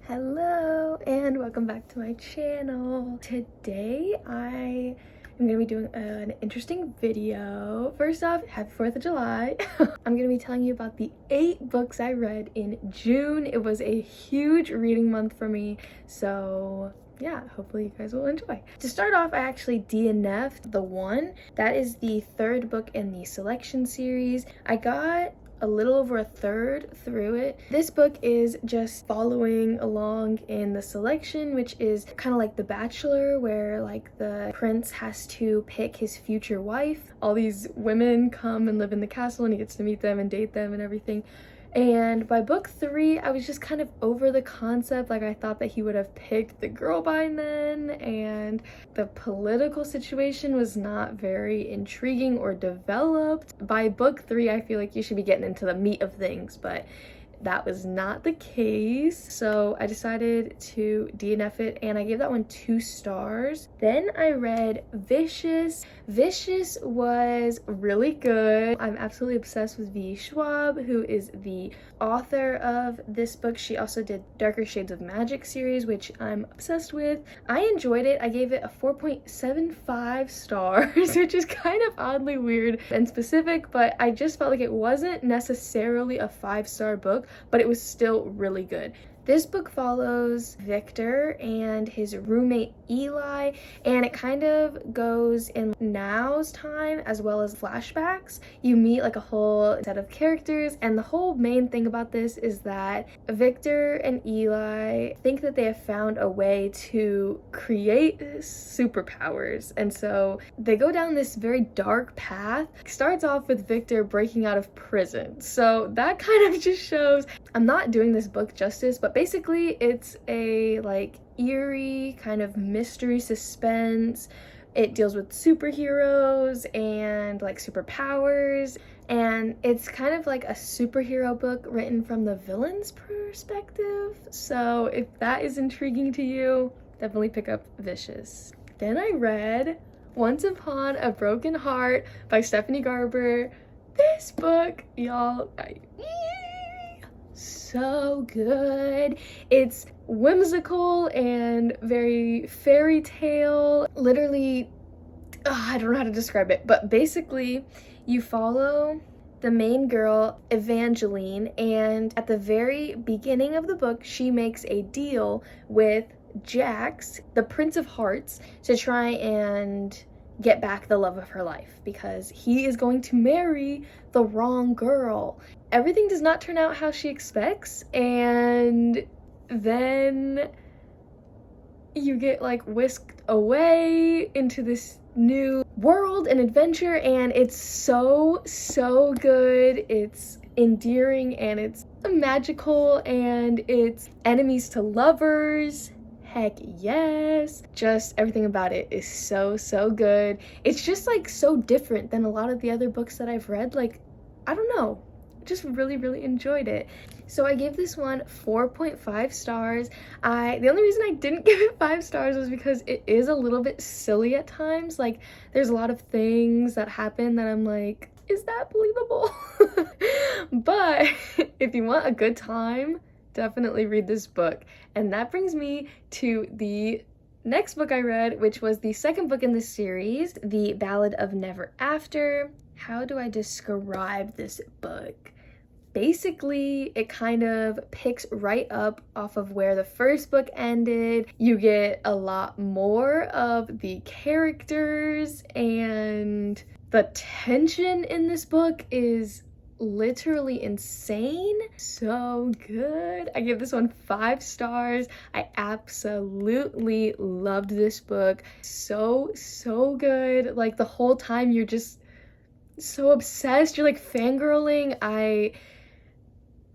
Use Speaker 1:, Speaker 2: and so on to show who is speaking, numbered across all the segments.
Speaker 1: Hello and welcome back to my channel. Today I am going to be doing an interesting video. First off, happy 4th of July. I'm going to be telling you about the 8 books I read in June. It was a huge reading month for me, so yeah, hopefully you guys will enjoy. To start off, I actually DNF'd The One. That is the 3rd book in the selection series. I got a little over a third through it. This book is just following along in the selection, which is kind of like The Bachelor, where like the prince has to pick his future wife. All these women come and live in the castle and he gets to meet them and date them and everything. And by book 3, I was just kind of over the concept. Like, I thought that he would have picked the girl by then, and the political situation was not very intriguing or developed. By book 3, I feel like you should be getting into the meat of things, but that was not the case. So I decided to DNF it, and I gave that one 2 stars. Then I read Vicious. Vicious was really good. I'm absolutely obsessed with VE Schwab, who is the author of this book. She also did Darker Shades of Magic series, which I'm obsessed with. I enjoyed it. I gave it a 4.75 stars, which is kind of oddly weird and specific, but I just felt like it wasn't necessarily a 5-star book, but it was still really good. This book follows Victor and his roommate Eli, and it kind of goes in now's time as well as flashbacks. You meet like a whole set of characters, and the whole main thing about this is that Victor and Eli think that they have found a way to create superpowers, and so they go down this very dark path. It starts off with Victor breaking out of prison, so that kind of just shows. I'm not doing this book justice, but basically it's a like eerie kind of mystery suspense. It deals with superheroes and like superpowers, and it's kind of like a superhero book written from the villain's perspective. So if that is intriguing to you, definitely pick up Vicious. Then I read Once Upon a Broken Heart by Stephanie Garber. This book, y'all, so good. It's whimsical and very fairy tale. Literally, I don't know how to describe it, but basically you follow the main girl, Evangeline, and at the very beginning of the book, she makes a deal with Jax, the Prince of Hearts, to try and get back the love of her life because he is going to marry the wrong girl. Everything does not turn out how she expects, and then you get like whisked away into this new world and adventure, and it's so good. It's endearing and it's magical and it's enemies to lovers. Heck yes. Just everything about it is so good. It's just like so different than a lot of the other books that I've read. Like, I don't know, just really enjoyed it. So I gave this one 4.5 stars. The only reason I didn't give it 5 stars was because it is a little bit silly at times. Like, there's a lot of things that happen that I'm like, is that believable? But if you want a good time, definitely read this book. And that brings me to the next book I read, which was the 2nd book in the series, The Ballad of Never After. How do I describe this book? Basically, it kind of picks right up off of where the 1st book ended. You get a lot more of the characters, and the tension in this book is literally insane. So good. I give this one 5 stars. I absolutely loved this book. So good. Like, the whole time you're just so obsessed. You're like fangirling.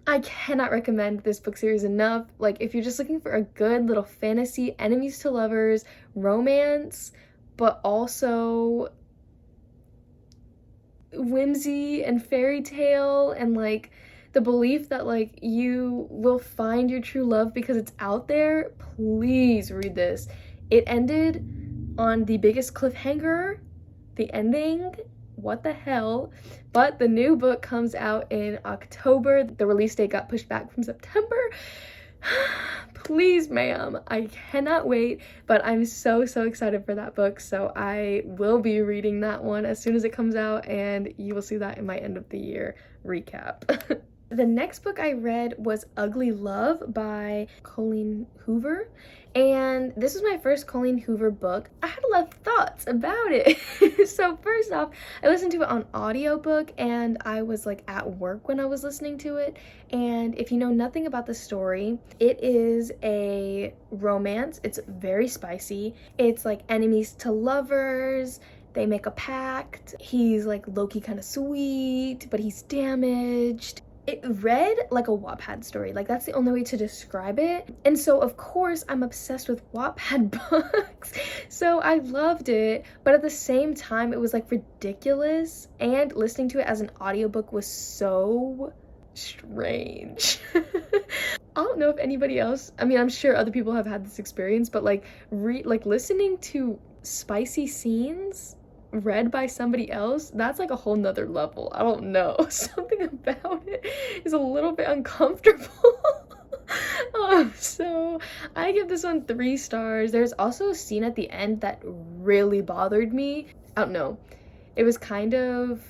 Speaker 1: I cannot recommend this book series enough. Like, if you're just looking for a good little fantasy, enemies to lovers, romance, but also whimsy and fairy tale, and like the belief that like you will find your true love because it's out there, please read this. It ended on the biggest cliffhanger. The ending, what the hell? But the new book comes out in October. The release date got pushed back from September. Please, ma'am. I cannot wait, but I'm so excited for that book. So I will be reading that one as soon as it comes out, and you will see that in my end of the year recap. The next book I read was Ugly Love by Colleen Hoover, and this was my first Colleen Hoover book. I had a lot of thoughts about it. So first off, I listened to it on audiobook, and I was like at work when I was listening to it. And if you know nothing about the story, it is a romance. It's very spicy. It's like enemies to lovers. They make a pact. He's like low-key kind of sweet, but he's damaged. It read like a Wattpad story. Like, that's the only way to describe it. And so of course I'm obsessed with Wattpad books. So I loved it, but at the same time it was like ridiculous, and listening to it as an audiobook was so strange. I don't know if anybody else, I mean, I'm sure other people have had this experience, but like listening to spicy scenes read by somebody else, that's like a whole nother level. I don't know. Something about it is a little bit uncomfortable. So I give this one 3 stars. There's also a scene at the end that really bothered me. I don't know. It was kind of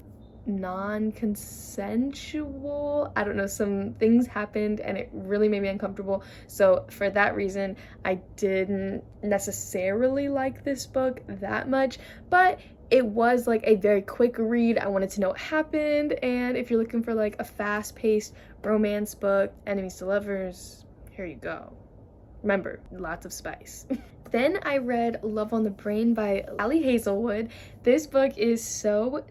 Speaker 1: non-consensual. I don't know, some things happened and it really made me uncomfortable. So for that reason, I didn't necessarily like this book that much, but it was like a very quick read. I wanted to know what happened, and if you're looking for like a fast-paced romance book, enemies to lovers, here you go. Remember, lots of spice. Then I read Love on the Brain by Hazelwood. This book is so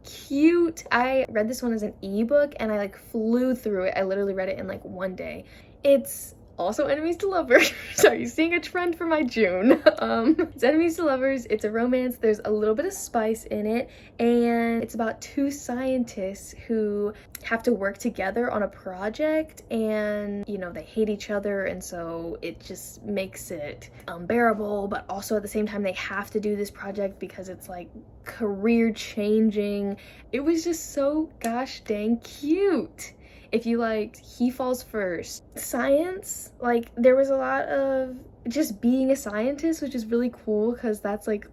Speaker 1: cute. I read this one as an ebook and I like flew through it. I literally read it in like one day. It's also enemies to lovers. Sorry, seeing a trend for my June. It's enemies to lovers. It's a romance. There's a little bit of spice in it, and it's about 2 scientists who have to work together on a project, and you know, they hate each other, and so it just makes it unbearable, but also at the same time they have to do this project because it's like career changing. It was just so gosh dang cute. If you liked He Falls First, science, like there was a lot of just being a scientist, which is really cool because that's like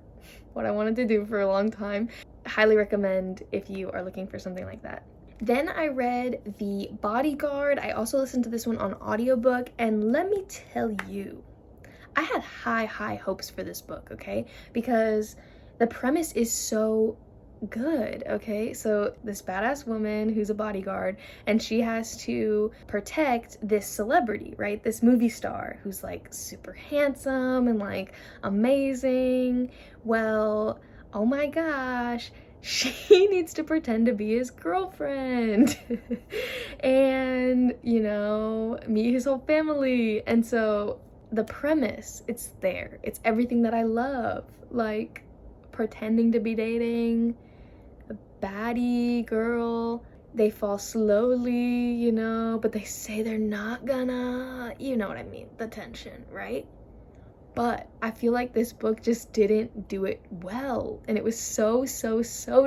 Speaker 1: what I wanted to do for a long time. Highly recommend if you are looking for something like that. Then I read The Bodyguard. I also listened to this one on audiobook, and let me tell you, I had high hopes for this book, okay? Because the premise is so good, okay? So this badass woman who's a bodyguard, and she has to protect this celebrity, right? This movie star who's like super handsome and like amazing. Well, oh my gosh, she needs to pretend to be his girlfriend and, you know, meet his whole family. And so the premise, it's there. It's everything that I love, like pretending to be dating a baddie girl. They fall slowly, you know, but they say they're not gonna, you know what I mean, the tension, right? But I feel like this book just didn't do it well, and it was so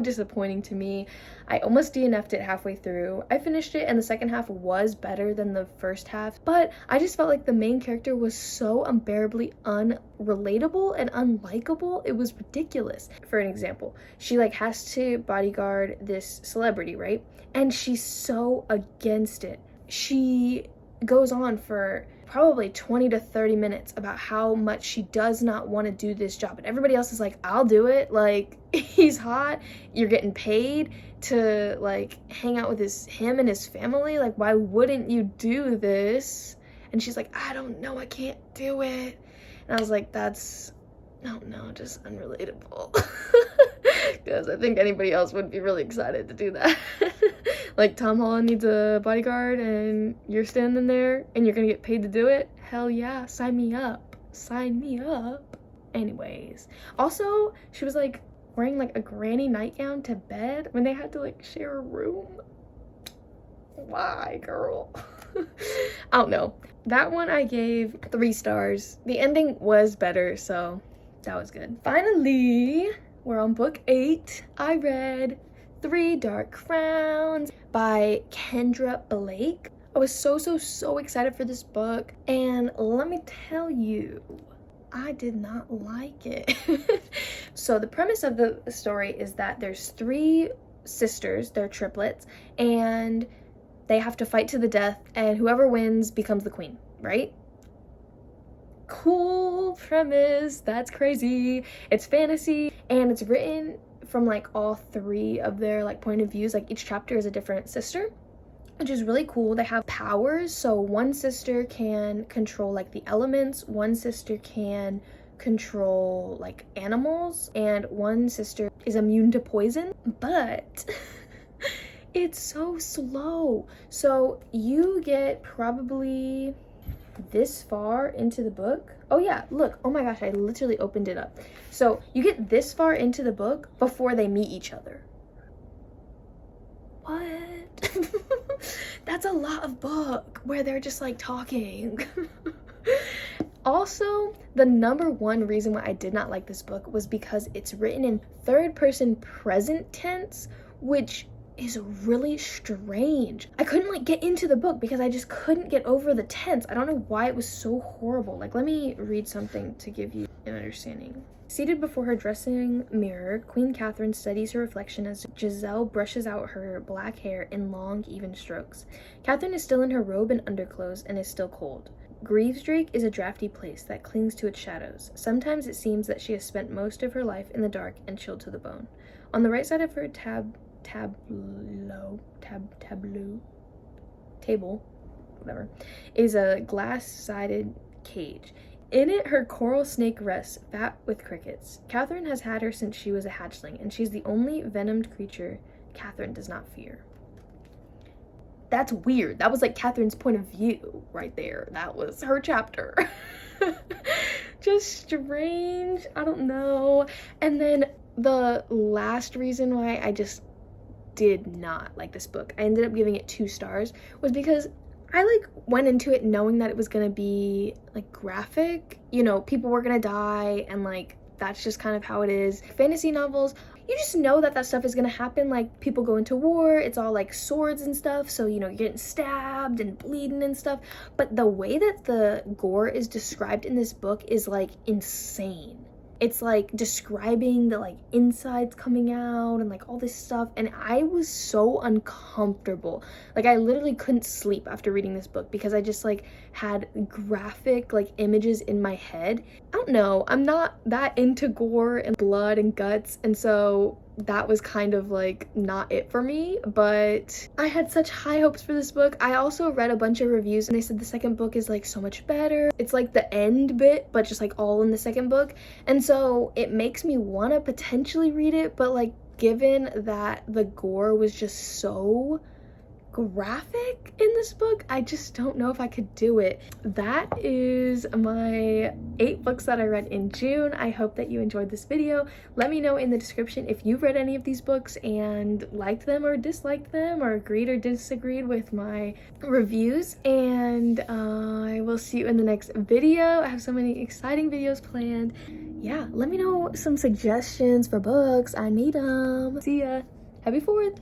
Speaker 1: disappointing to me. I almost DNF'd it halfway through. I finished it, and the second half was better than the first half, but I just felt like the main character was so unbearably unrelatable and unlikable. It was ridiculous. For an example, she like has to bodyguard this celebrity, right? And she's so against it. She goes on for probably 20 to 30 minutes about how much she does not want to do this job, and everybody else is like, I'll do it. Like, he's hot, you're getting paid to like hang out with him and his family, like why wouldn't you do this? And she's like, I don't know, I can't do it. And I was like, that's, I don't know, just unrelatable. Because I think anybody else would be really excited to do that. Like, Tom Holland needs a bodyguard and you're standing there and you're gonna get paid to do it? Hell yeah, sign me up. Sign me up. Anyways, also, she was like wearing like a granny nightgown to bed when they had to like share a room. Why, girl? I don't know. That one I gave 3 stars. The ending was better, so that was good. Finally, we're on book 8. I read 3 Dark Crowns by Kendra Blake. I was so excited for this book, and let me tell you, I did not like it. So the premise of the story is that there's 3 sisters, they're triplets, and they have to fight to the death, and whoever wins becomes the queen, right? Cool premise, that's crazy. It's fantasy, and it's written from like all 3 of their like point of views. Like each chapter is a different sister, which is really cool. They have powers, so one sister can control like the elements, one sister can control like animals, and one sister is immune to poison. But it's so slow. So you get probably this far into the book. Oh yeah, look, oh my gosh, I literally opened it up. So you get this far into the book before they meet each other. What? That's a lot of book where they're just like talking. Also, the #1 reason why I did not like this book was because it's written in 3rd person present tense, which is really strange. I couldn't like get into the book because I just couldn't get over the tense. I don't know why it was so horrible. Like, let me read something to give you an understanding. Seated before her dressing mirror, Queen Katherine studies her reflection as Giselle brushes out her black hair in long, even strokes. Katherine is still in her robe and underclothes and is still cold. Greavesdrake is a drafty place that clings to its shadows. Sometimes it seems that she has spent most of her life in the dark and chilled to the bone. On the right side of her table, whatever, is a glass-sided cage. In it, her coral snake rests, fat with crickets. Katherine has had her since she was a hatchling, and she's the only venomed creature Katherine does not fear. That's weird. That was like Katherine's point of view right there. That was her chapter. Just strange. I don't know. And then the last reason why I just did not like this book, I ended up giving it 2 stars, was because I like went into it knowing that it was gonna be like graphic, you know, people were gonna die, and like that's just kind of how it is. Fantasy novels, you just know that that stuff is gonna happen. Like people go into war, it's all like swords and stuff, so you know, you're getting stabbed and bleeding and stuff. But the way that the gore is described in this book is like insane. It's like describing the like insides coming out and like all this stuff, and I was so uncomfortable. Like I literally couldn't sleep after reading this book because I just like had graphic like images in my head. I don't know, I'm not that into gore and blood and guts, and so that was kind of like not it for me. But I had such high hopes for this book. I also read a bunch of reviews and they said the second book is like so much better. It's like the end bit, but just like all in the second book, and so it makes me want to potentially read it. But like given that the gore was just so graphic in this book, I just don't know if I could do it. That is my 8 books that I read in June. I hope that you enjoyed this video. Let me know in the description if you've read any of these books and liked them or disliked them or agreed or disagreed with my reviews, and I will see you in the next video. I have so many exciting videos planned. Yeah, let me know some suggestions for books. I need them. See ya. Happy 4th.